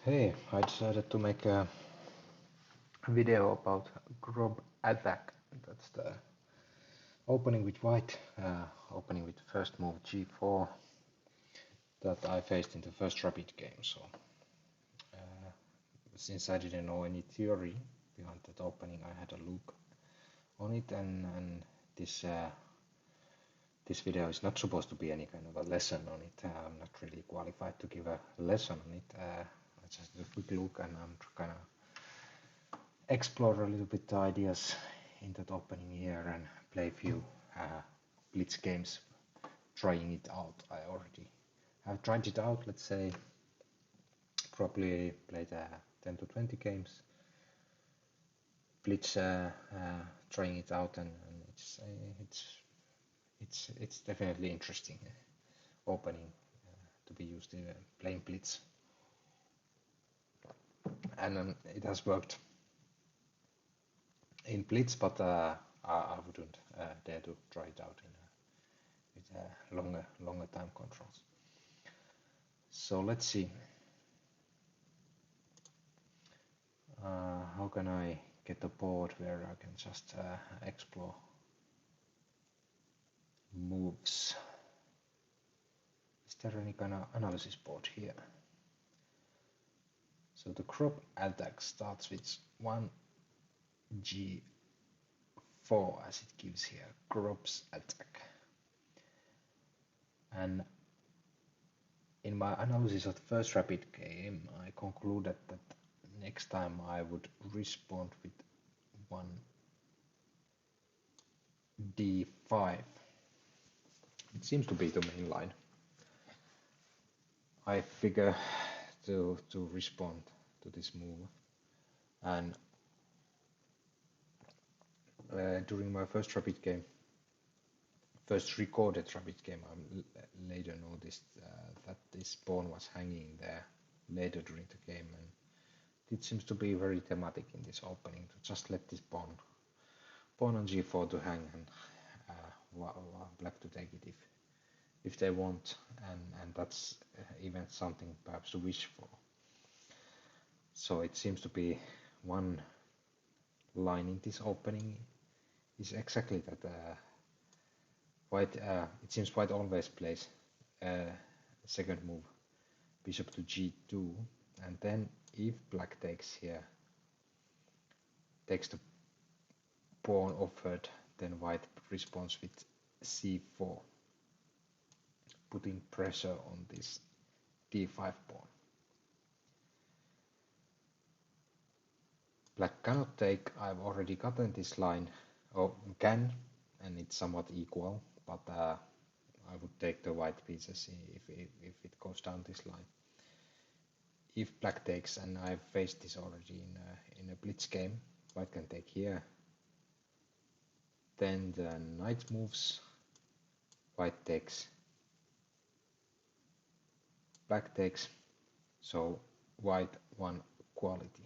Hey, I decided to make a video about Grob attack. That's the opening with white, opening with first move G4 that I faced in the first rapid game. So since I didn't know any theory behind that opening, I had a look on it, and this video is not supposed to be any kind of a lesson on it. I'm not really qualified to give a lesson on it. I just did a quick look, and I'm kind of explore a little bit the ideas in that opening here and play a few blitz games, trying it out. I already have tried it out, let's say, probably played 10 to 20 games blitz, trying it out, and it's definitely interesting opening to be used in playing blitz, and it has worked in blitz, but I wouldn't dare to try it out with longer time controls. So let's see. How can I get a board where I can just explore moves? Is there any kind of analysis board here? So the Grob attack starts with 1 G4 as it gives here, Grob's attack. And in my analysis of the first rapid game, I concluded that next time I would respond with 1 D5. It seems to be the main line. I figure to respond to this move, and during my first rapid game, first recorded rapid game, I later noticed that this pawn was hanging there later during the game, and it seems to be very thematic in this opening to just let this pawn on G4 to hang, and black to take it if they want, and that's even something perhaps to wish for. So it seems to be one line in this opening is exactly that white. It seems white always plays second move bishop to G2, and then if black takes here, takes the pawn offered, then white responds with C4, putting pressure on this D5 pawn. Black cannot take. I've already gotten this line, or can, and it's somewhat equal, but I would take the white pieces if it goes down this line. If black takes, and I've faced this already in a blitz game, white can take here. Then the knight moves, white takes, black takes, so white won quality.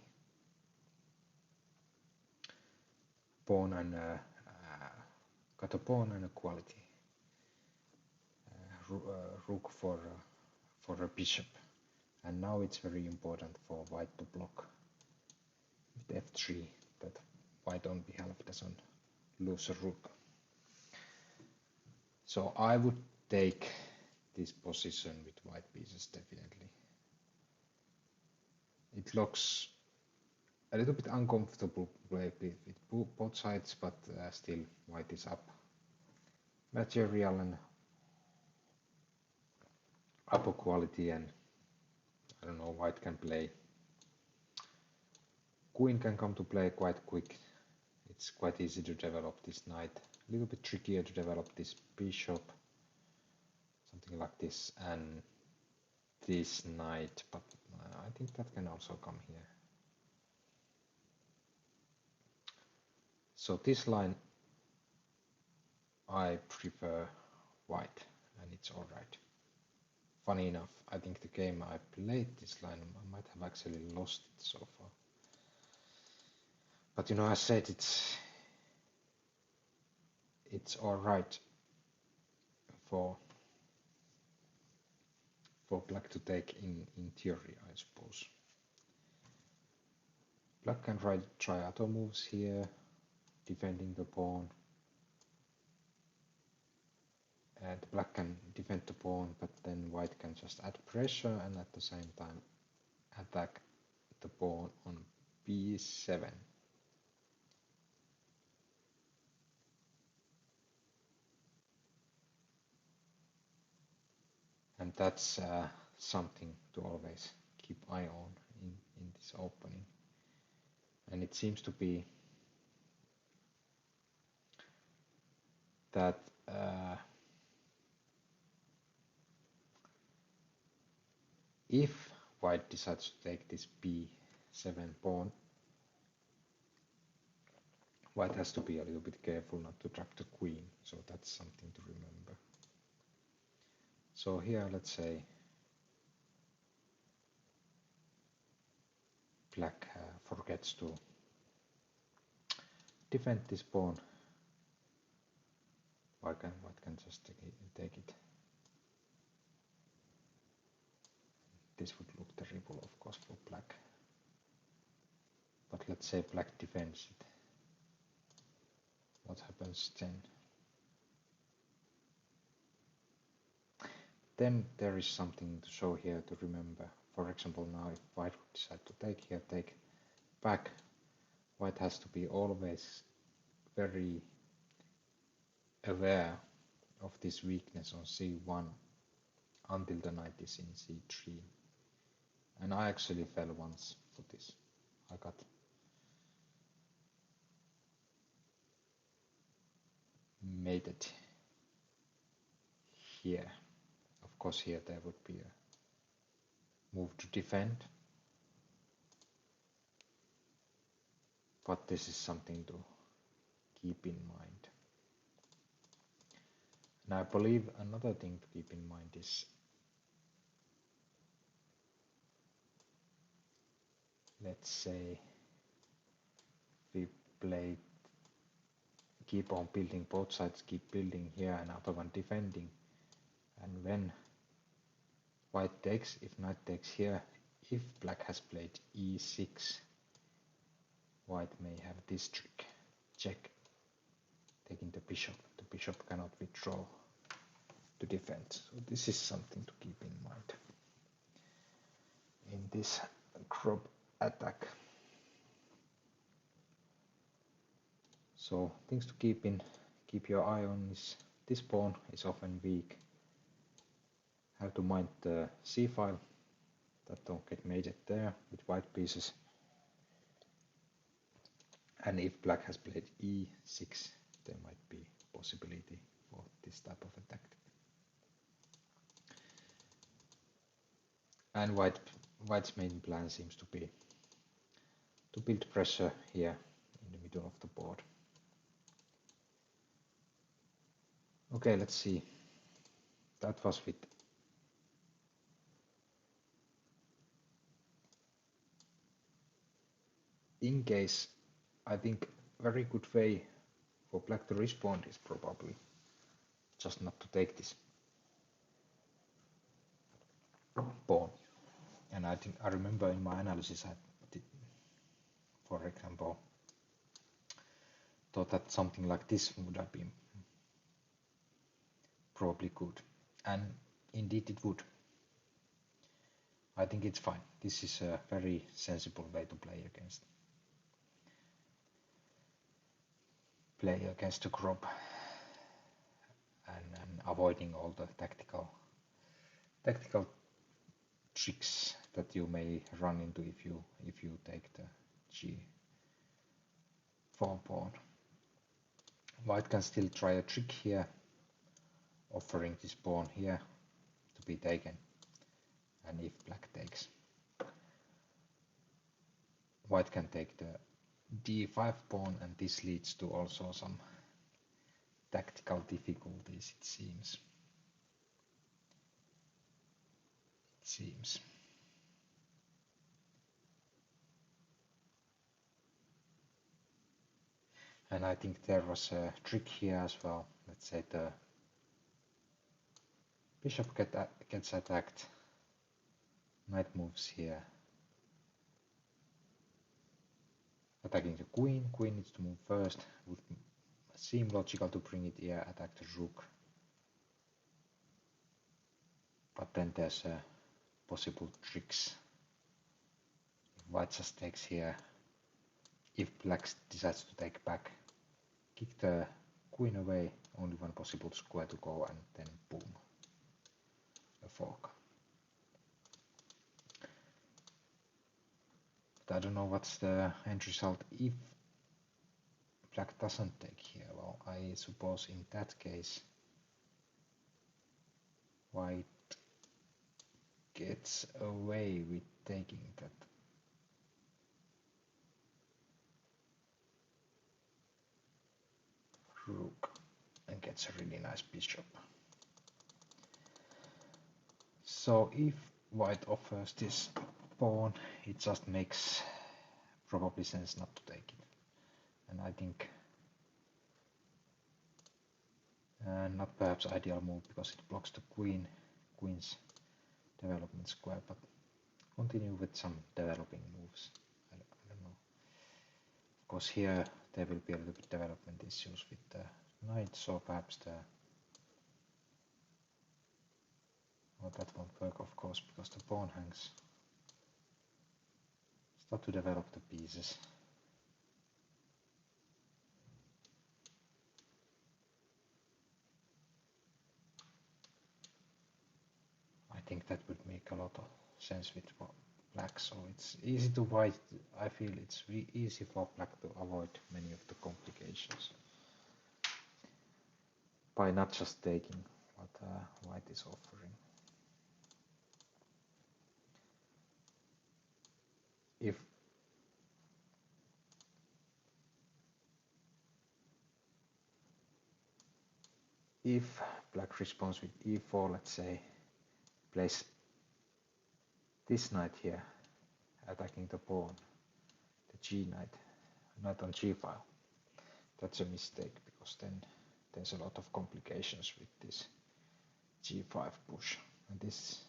Pawn and got a pawn and a quality. Rook for a bishop, and now it's very important for white to block with f3, that white on behalf doesn't lose a rook. So I would take this position with white pieces definitely. It looks a little bit uncomfortable play with both sides, but still white is up material and upper quality, and I don't know, white can play. Queen can come to play quite quick. It's quite easy to develop this knight. A little bit trickier to develop this bishop, something like this, and this knight, but I think that can also come here. So this line, I prefer white, and it's alright. Funny enough, I think the game I played this line, I might have actually lost it so far. But you know, I said it's alright for black to take in theory, I suppose. Black can try other moves here, defending the pawn. And black can defend the pawn, but then white can just add pressure and at the same time attack the pawn on b7. And that's something to always keep eye on in this opening. And it seems to be that if white decides to take this b7 pawn, white has to be a little bit careful not to trap the queen, so that's something to remember. So here, let's say black forgets to defend this pawn. White can just take it. This would look terrible, of course, for black. But let's say black defends it. What happens then? Then there is something to show here to remember. For example, now if white would decide to take here, take back, white has to be always very aware of this weakness on c1 until the knight is in c3. And I actually fell once for this. I got mated here. Of course here there would be a move to defend, but this is something to keep in mind. And I believe another thing to keep in mind is, let's say we play, keep on building, both sides keep building here, another one defending, and when white takes, if knight takes here, if black has played e6, white may have this trick, check, taking the bishop cannot withdraw to defend. So this is something to keep in mind in this Grob attack. So things to keep your eye on is this pawn is often weak. Have to mind the c file that don't get mated there with white pieces. And if black has played e6, there might be possibility for this type of attack. And white's main plan seems to be to build pressure here in the middle of the board. Okay, let's see. That was with in case. I think very good way for black to respond is probably just not to take this pawn. And I think I remember in my analysis I did, for example, thought that something like this would have been probably good, and indeed it would. I think it's fine. This is a very sensible way to play against the Grob, and avoiding all the tactical tricks that you may run into if you take the g4 pawn. White can still try a trick here, offering this pawn here to be taken, and if black takes, white can take the d5 pawn, and this leads to also some tactical difficulties, it seems. And I think there was a trick here as well. Let's say the bishop gets attacked, knight moves here, attacking the queen. Queen needs to move first. Would seem logical to bring it here, attack the rook. But then there's possible tricks. White just takes here. If black decides to take back, kick the queen away, only one possible square to go, and then boom, a fork. But I don't know what's the end result if black doesn't take here. Well, I suppose in that case white gets away with taking that. Rook and gets a really nice bishop. So if white offers this pawn, it just makes probably sense not to take it. And I think not perhaps ideal move because it blocks the queen's development square, but continue with some developing moves. I don't know. Of course here there will be a little bit development issues with the knight, so perhaps well, that won't work, of course, because the pawn hangs. Start to develop the pieces. I think that would make a lot of sense with black, so it's easy to white. I feel it's easy for black to avoid many of the complications by not just taking what white is offering. If black responds with e4, let's say, plays this knight here, attacking the pawn, the g knight on g file, that's a mistake because then there's a lot of complications with this g5 push. And this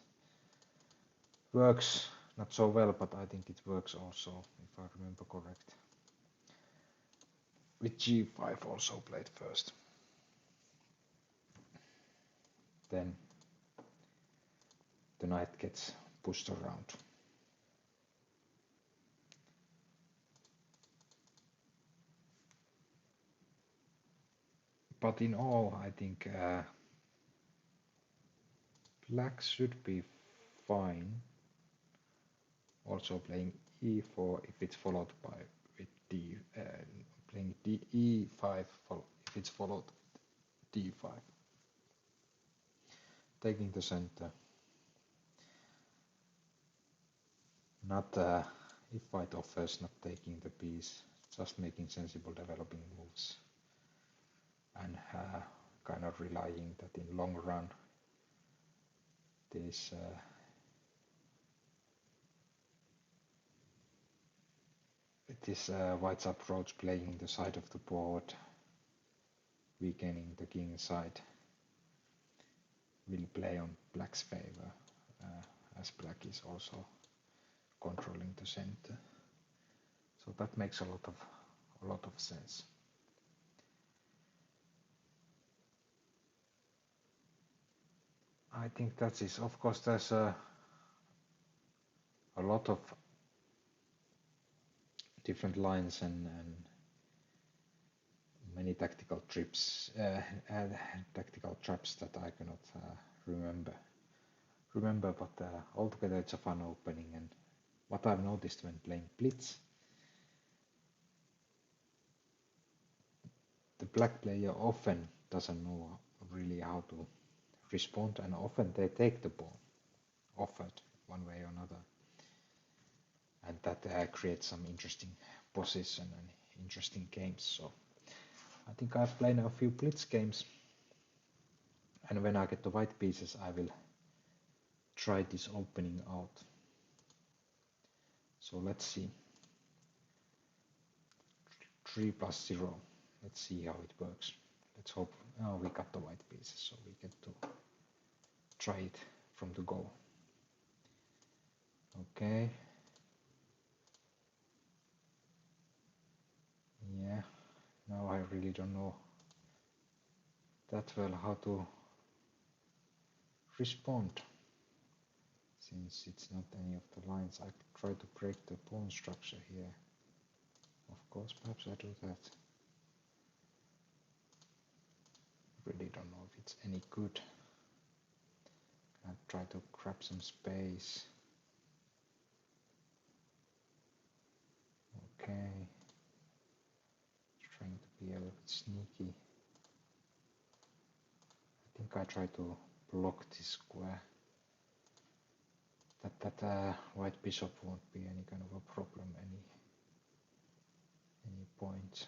works not so well, but I think it works also, if I remember correct, with g5 also played first. Then the knight gets pushed around. But in all, I think black should be fine. Also playing e4 if it's followed by with d, playing e5 if it's followed d5. Taking the center. Not if white offers not taking the piece, just making sensible developing moves and kind of relying that in long run this white's approach playing the side of the board, weakening the king side, will play on black's favor, as black is also controlling the center. So that makes a lot of sense. I think that is, of course, there's a lot of different lines and many tactical traps that I cannot remember, but altogether it's a fun opening. And what I've noticed when playing blitz, the black player often doesn't know really how to respond, and often they take the pawn offered one way or another, and that creates some interesting position and interesting games. So I think I've played a few blitz games, and when I get the white pieces I will try this opening out. So let's see. 3+0. Let's see how it works. Let's hope. Oh, we got the white pieces, so we get to try it from the go. Okay. really don't know that well how to respond, since it's not any of the lines. I could try to break the pawn structure here. Of course, perhaps I do that. Really don't know if it's any good. Can I try to grab some space? Okay. Trying to be a little bit sneaky. I think I try to block this square. That white bishop won't be any kind of a problem any point.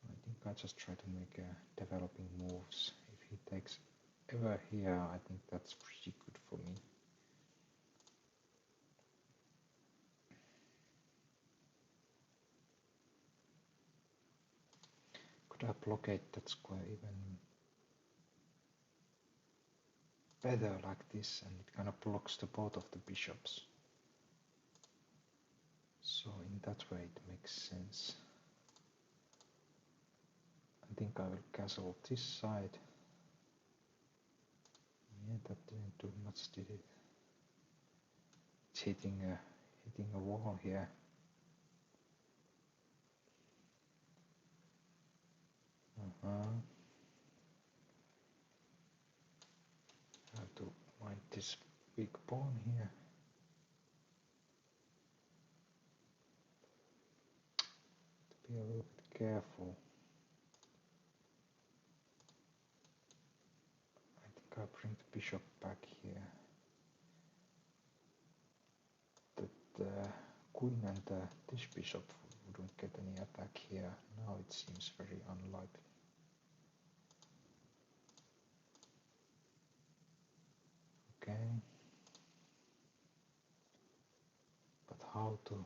I think I just try to make developing moves. If he takes ever here, I think that's pretty good for me. Could I blockade that square even better like this, and it kind of blocks the both of the bishops? So in that way it makes sense. I think I will castle this side. Yeah, that didn't do much, did it? It's hitting a wall here. Have to mind this big pawn here. To be a little bit careful. I think I'll bring the bishop back here. That the queen and this bishop wouldn't get any attack here. Now it seems very unlikely. Okay. But how to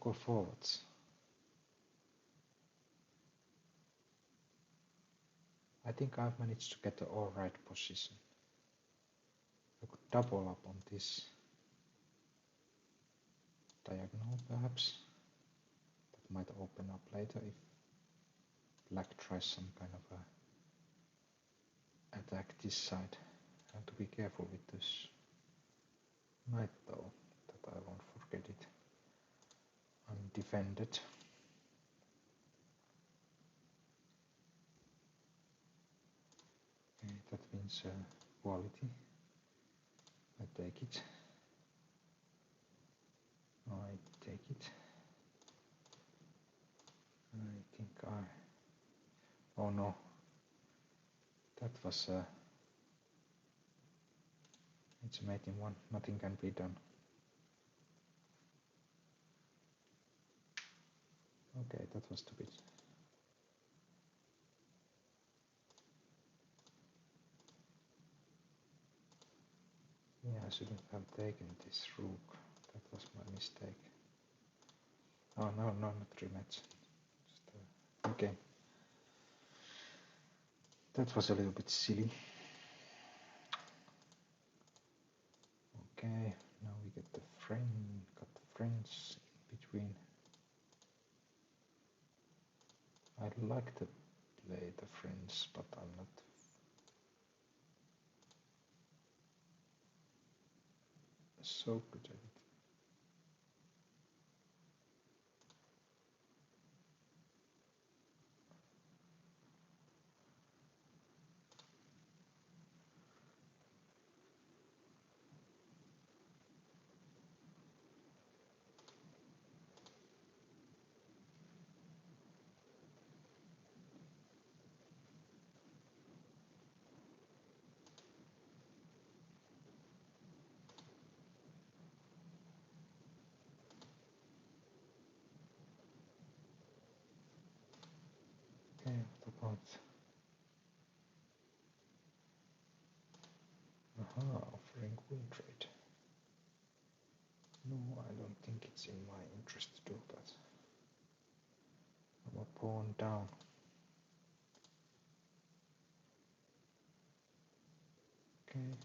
go forwards? I think I've managed to get the alright position. I could double up on this diagonal perhaps. That might open up later if black tries some kind of a attack this side. I have to be careful with this knight though, that I won't forget it undefended. Okay, that means quality. I take it. I take it. I think oh no. That was it's a mate in one. Nothing can be done. Okay, that was stupid. Yeah, I shouldn't have taken this rook. That was my mistake. Oh no, not rematch. Okay. That was a little bit silly. Okay, now we got the friends in between. I'd like to play the friends, but I'm not so good at it. Okay, what about... Aha, offering queen trade. No, I don't think it's in my interest to do that. I'm a pawn down. Okay.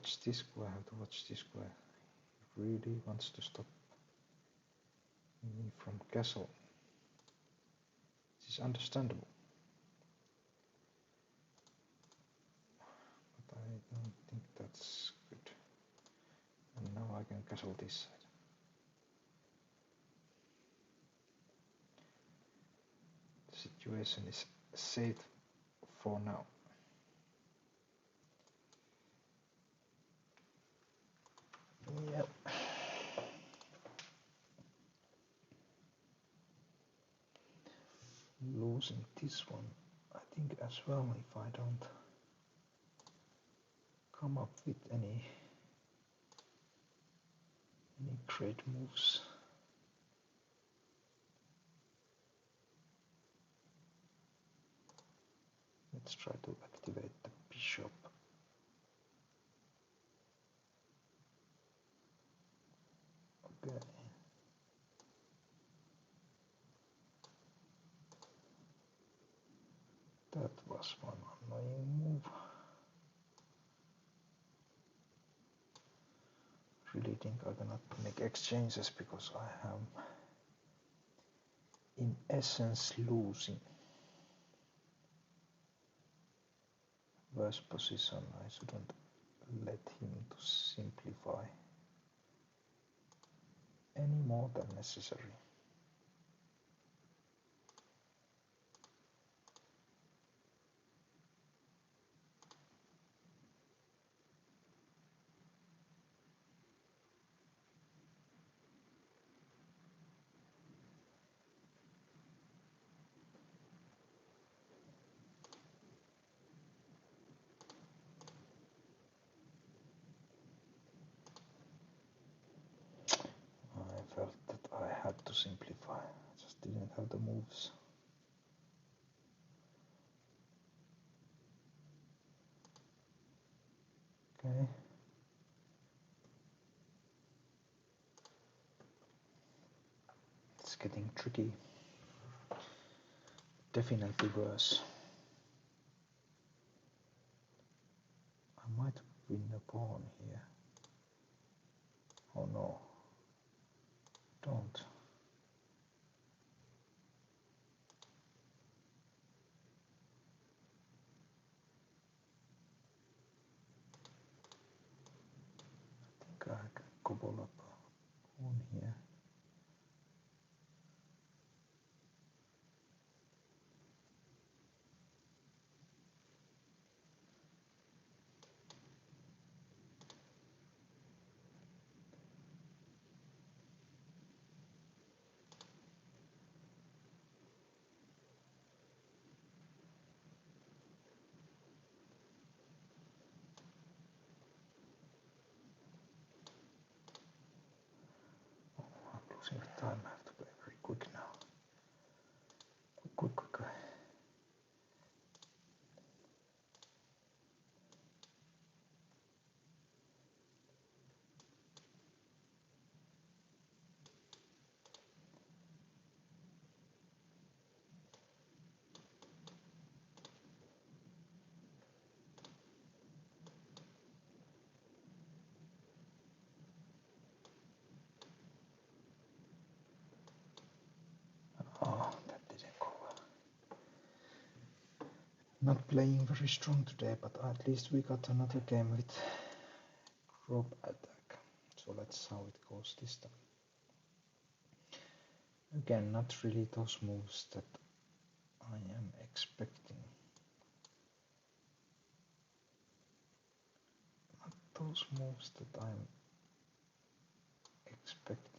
watch this square, I have to watch this square. He really wants to stop me from castle. This is understandable. But I don't think that's good. And now I can castle this side. The situation is safe for now. Yep. Losing this one, I think as well, if I don't come up with any great moves. Let's try to activate the bishop. Okay. That was one annoying move. Really think I cannot make exchanges because I am in essence losing. Worst position, I shouldn't let him to simplify any more than necessary. I felt that I had to simplify, I just didn't have the moves. Okay. It's getting tricky. Definitely worse. I might win a pawn here. Oh no. Don't. I think I can cobble up a pawn here. I'm losing time, I have to play very quick now. Quick. Oh, that didn't go well. Not playing very strong today, but at least we got another game with Grob attack. So let's see how it goes this time. Again, not really those moves that I am expecting. Not those moves that I'm expecting.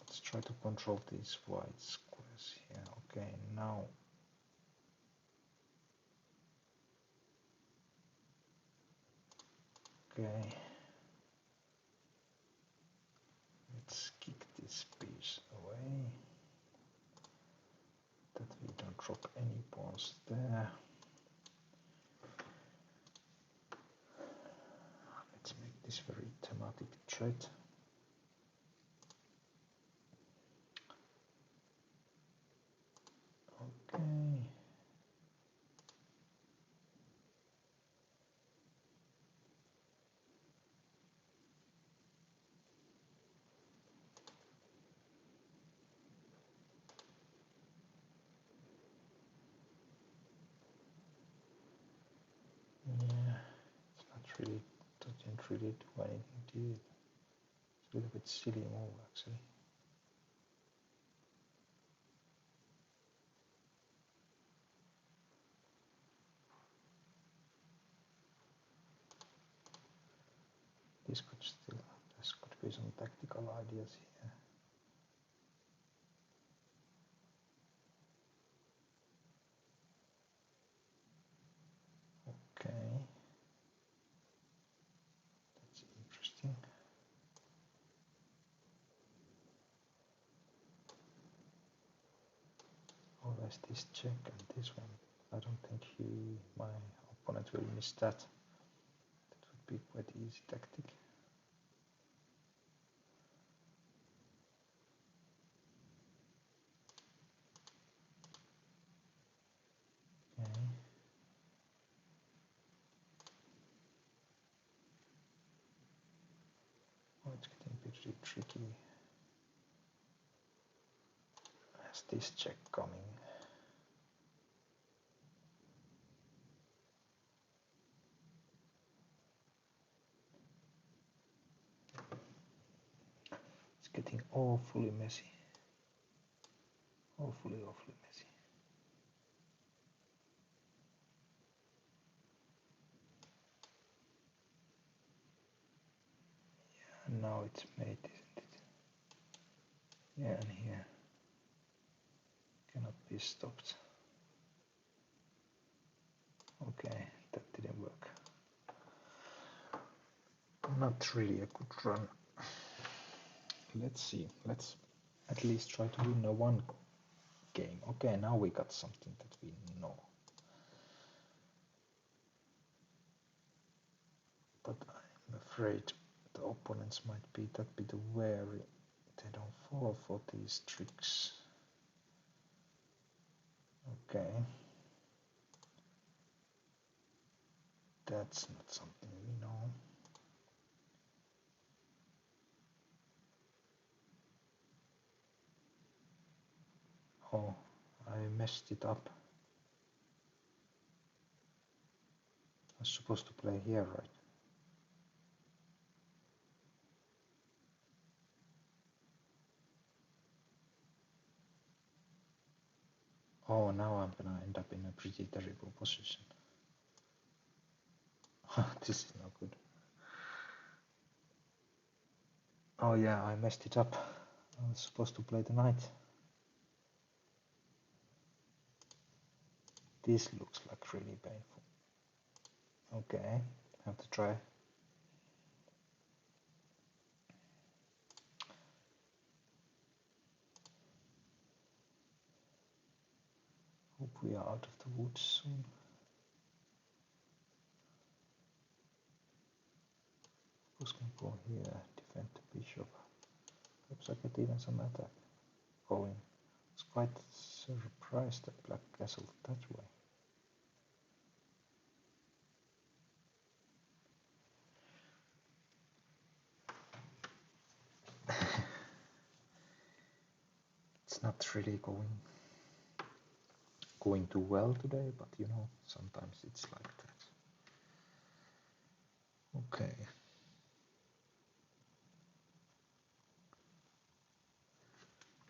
Let's try to control these white squares here. Okay, now okay. Let's kick this piece away. That we don't drop any pawns there. Let's make this very thematic threat. Okay. didn't really do anything, did it? It's a little bit silly move, actually. This could still, this could be some tactical ideas here. Okay, that's interesting. Always this check and this one. I don't think my opponent will miss that. That would be quite easy tactic. Okay. Oh, it's getting pretty tricky. Has this check coming? It's getting awfully messy. Awfully messy. Yeah, and now it's made, isn't it? Yeah, and here cannot be stopped. Okay, that didn't work. Not really a good run. Let's see. Let's at least try to win a one game. Okay, now we got something that we know. But I'm afraid the opponents might be that bit wary. They don't fall for these tricks. Okay. That's not something we know. Oh, I messed it up. I was supposed to play here, right? Oh, now I'm gonna end up in a pretty terrible position. This is not good. Oh yeah, I messed it up. I was supposed to play the knight. This looks like really painful. Okay, have to try. Hope we are out of the woods soon. Who's gonna go here, defend the bishop. Perhaps I get even some attack going. I was quite surprised that black castled that way. It's not really going too well today, but you know, sometimes it's like that. Okay.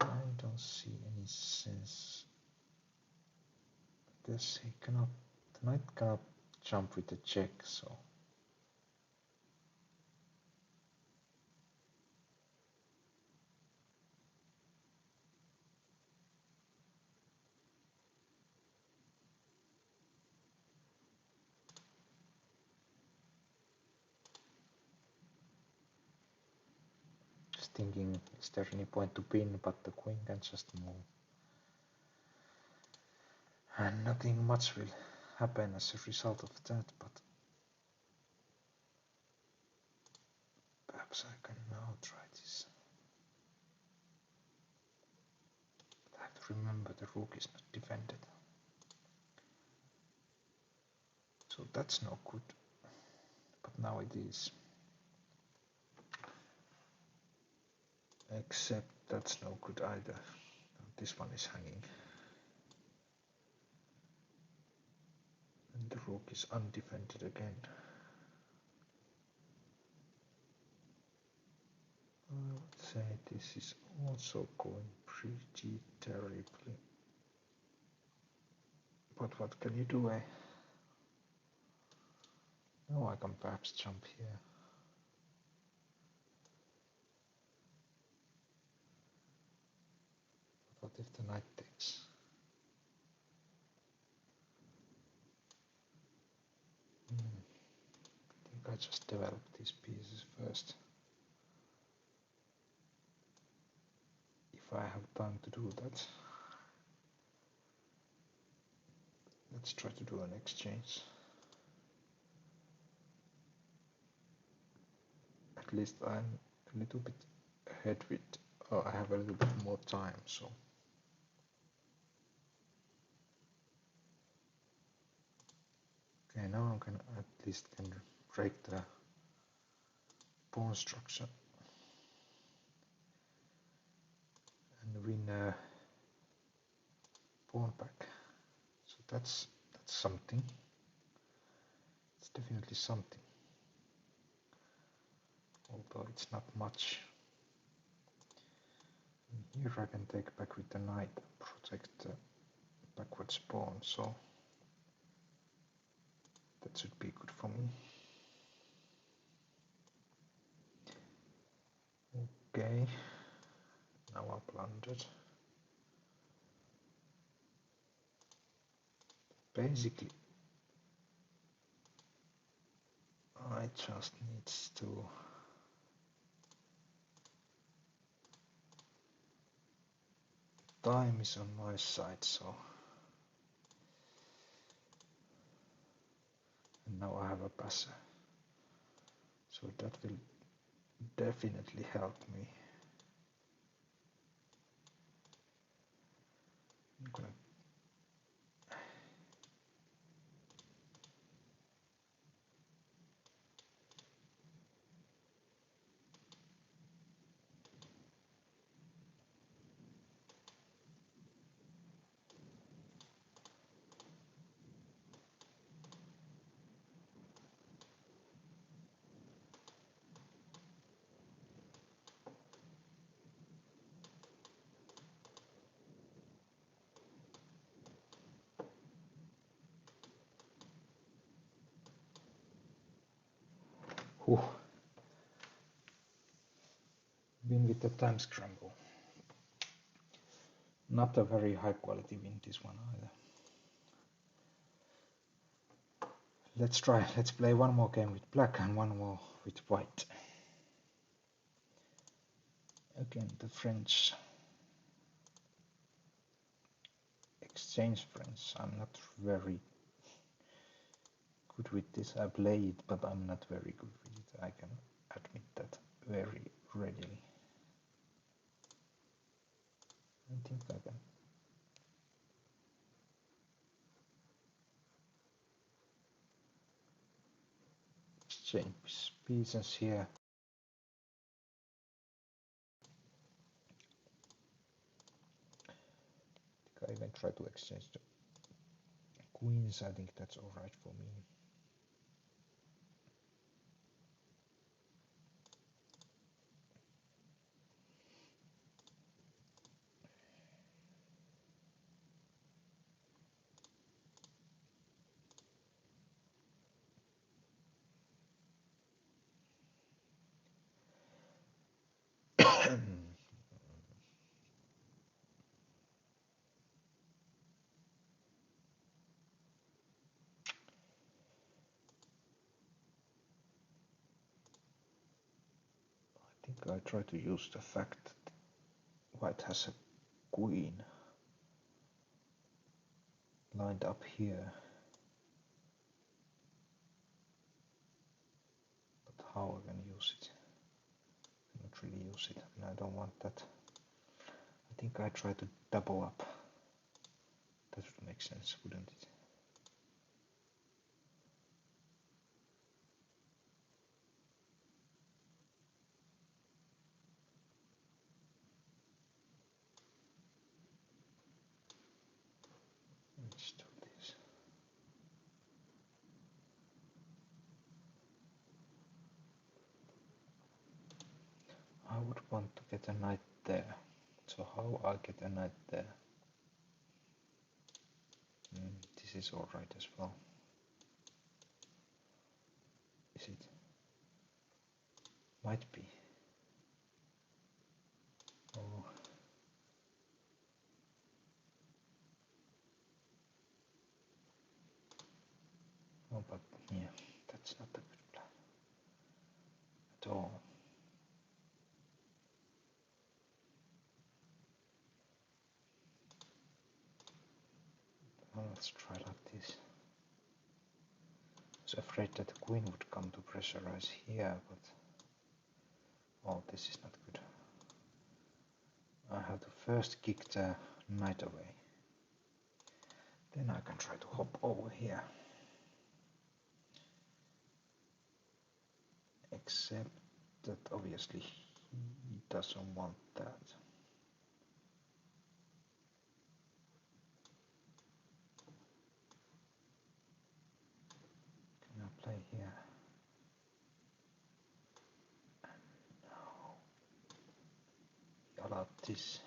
I don't see any sense. This he cannot, the knight cannot jump with the check, so. Just thinking, is there any point to pin, but the queen can just move. And nothing much will happen as a result of that, but perhaps I can now try this. But I have to remember the rook is not defended. So that's no good, but now it is. Except that's no good either. This one is hanging. And the rook is undefended again. say this is also going pretty terribly. But what can you do, eh? Now I can perhaps jump here. What if the knight takes? I think I just develop these pieces first. If I have time to do that. Let's try to do an exchange. At least I'm a little bit ahead with, I have a little bit more time, so. Okay, now I can at least break the pawn structure and win a pawn back. So that's something. It's definitely something. Although it's not much. And here I can take back with the knight and protect the backwards pawn, so that should be good for me. Okay, now I blundered. Basically, I just need to time is on my side, so and now I have a passer, so that will definitely help me. I'm gonna win with the time scramble. Not a very high quality win, this one either. Let's play one more game with black and one more with white. Again, the French exchange French. I'm not very good with this. I play it, but I'm not very good with it. I can admit that very readily. I think I can. Exchange pieces here. I even try to exchange the queens. I think that's alright for me. I think I try to use the fact that white has a queen lined up here. But how I can use it? I cannot really use it, and I don't want that. I think I try to double up. That would make sense, wouldn't it? Let's do this. I would want to get a knight there. So how I get a knight there? This is alright as well. Is it? Might be. Oh. Oh, but yeah, that's not a good plan at all. Well, let's try like this. I was afraid that the queen would come to pressurize here, but oh, this is not good. I have to first kick the knight away. Then I can try to hop over here. Except that obviously he doesn't want that. Can I play here? No. He allowed this.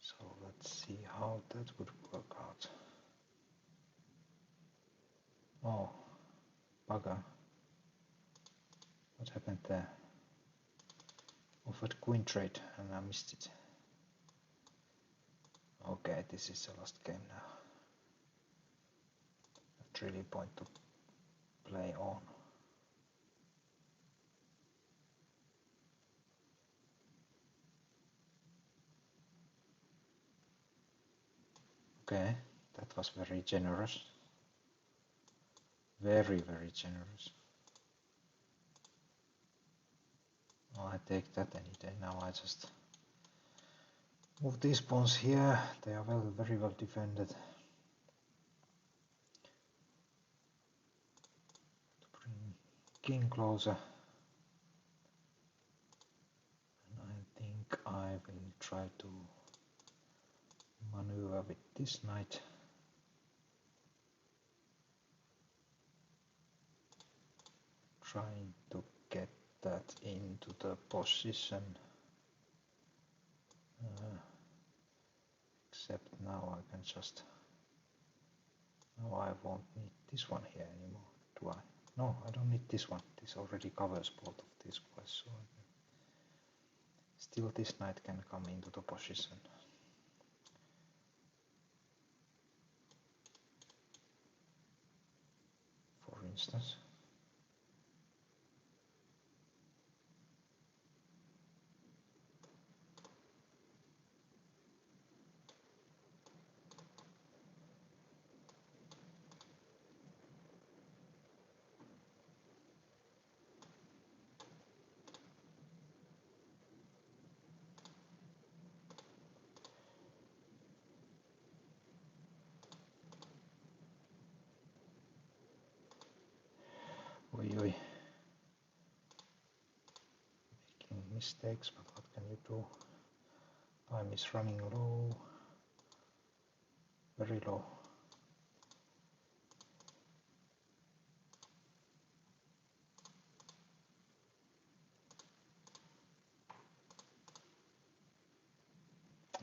So let's see how that would work out. Oh, bugger. What happened there? Offered queen trade and I missed it. Okay, this is the last game now. Not really point to play on. Okay, that was very generous. Very, very generous. Oh, I take that any day. Now I just move these pawns here. They are very well defended. To bring king closer. And I think I will try to maneuver with this knight. Trying to get that into the position. Except now I can just... Now I won't need this one here anymore, do I? No, I don't need this one. This already covers both of these guys, so still this knight can come into the position. For instance. Oi. Making mistakes, but what can you do? Time is running low. Very low.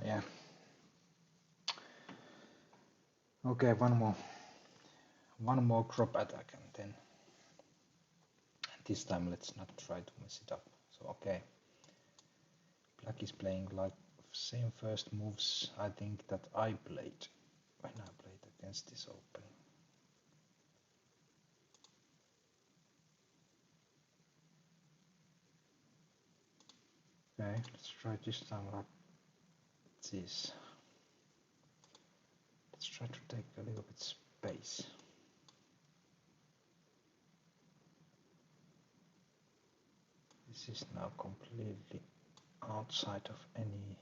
Yeah. Okay, one more Grob attack and then this time let's not try to mess it up. So okay. Black is playing like same first moves I think that I played when I played against this opening. Okay, let's try this time like this. Let's try to take a little bit space. This is now completely outside of any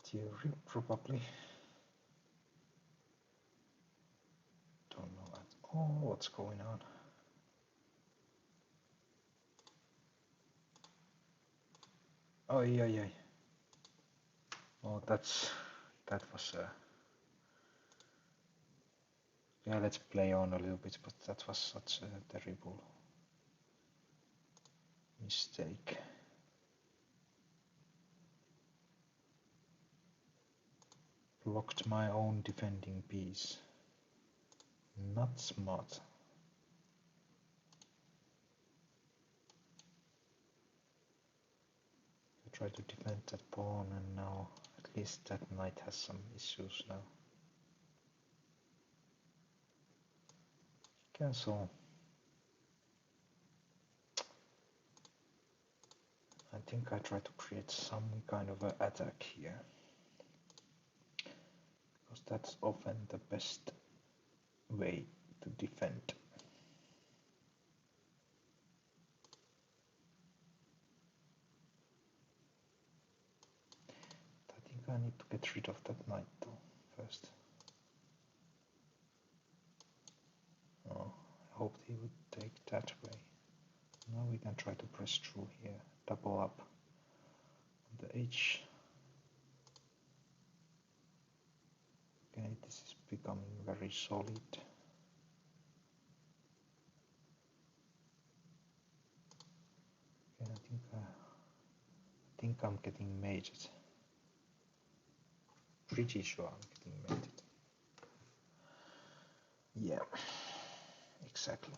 theory, probably. Don't know at all what's going on. Oh yeah. Oh, that was Yeah, let's play on a little bit, but that was such a terrible mistake. Blocked my own defending piece. Not smart. I try to defend that pawn, and now at least that knight has some issues now. Cancel. I think I try to create some kind of an attack here, because that's often the best way to defend. I think I need to get rid of that knight though first. Oh, I hoped he would take that way. Now we can try to press through here, double up on the H. Okay, this is becoming very solid. Okay, I think I'm getting mated. Pretty sure I'm getting mated. Yeah, exactly.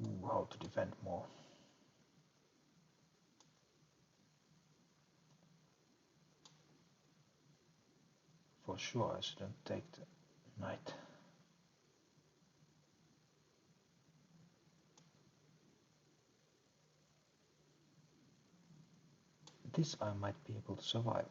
Ooh, how to defend more. For sure I shouldn't take the knight. This I might be able to survive.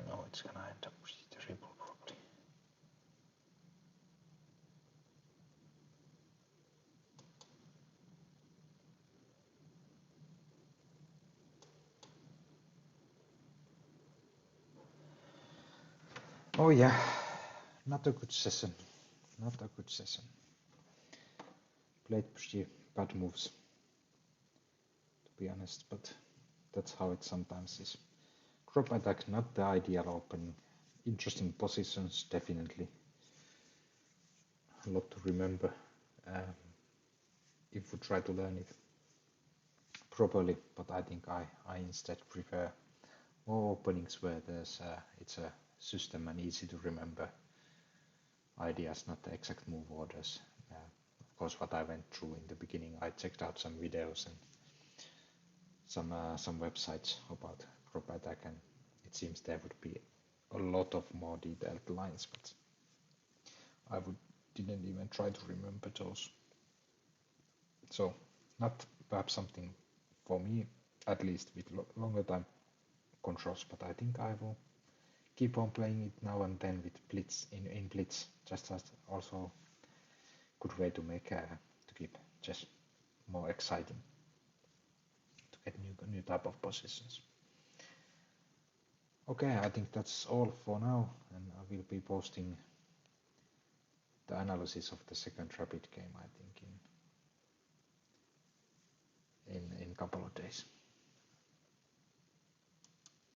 No, it's gonna end up pretty terrible probably. Oh yeah, not a good session. Not a good session. Played pretty bad moves, to be honest, but that's how it sometimes is. Grob attack, not the ideal opening. Interesting positions, definitely. A lot to remember if we try to learn it properly, but I think I instead prefer more openings where it's a system and easy to remember ideas, not the exact move orders. Of course, what I went through in the beginning, I checked out some videos and some websites about Grob attack, and it seems there would be a lot of more detailed lines, but I didn't even try to remember those. So not perhaps something for me, at least with longer time controls, but I think I will keep on playing it now and then with blitz in blitz, just as also good way to make to keep chess more exciting, to get new type of positions. Okay, I think that's all for now, and I will be posting the analysis of the second rapid game, I think, in couple of days.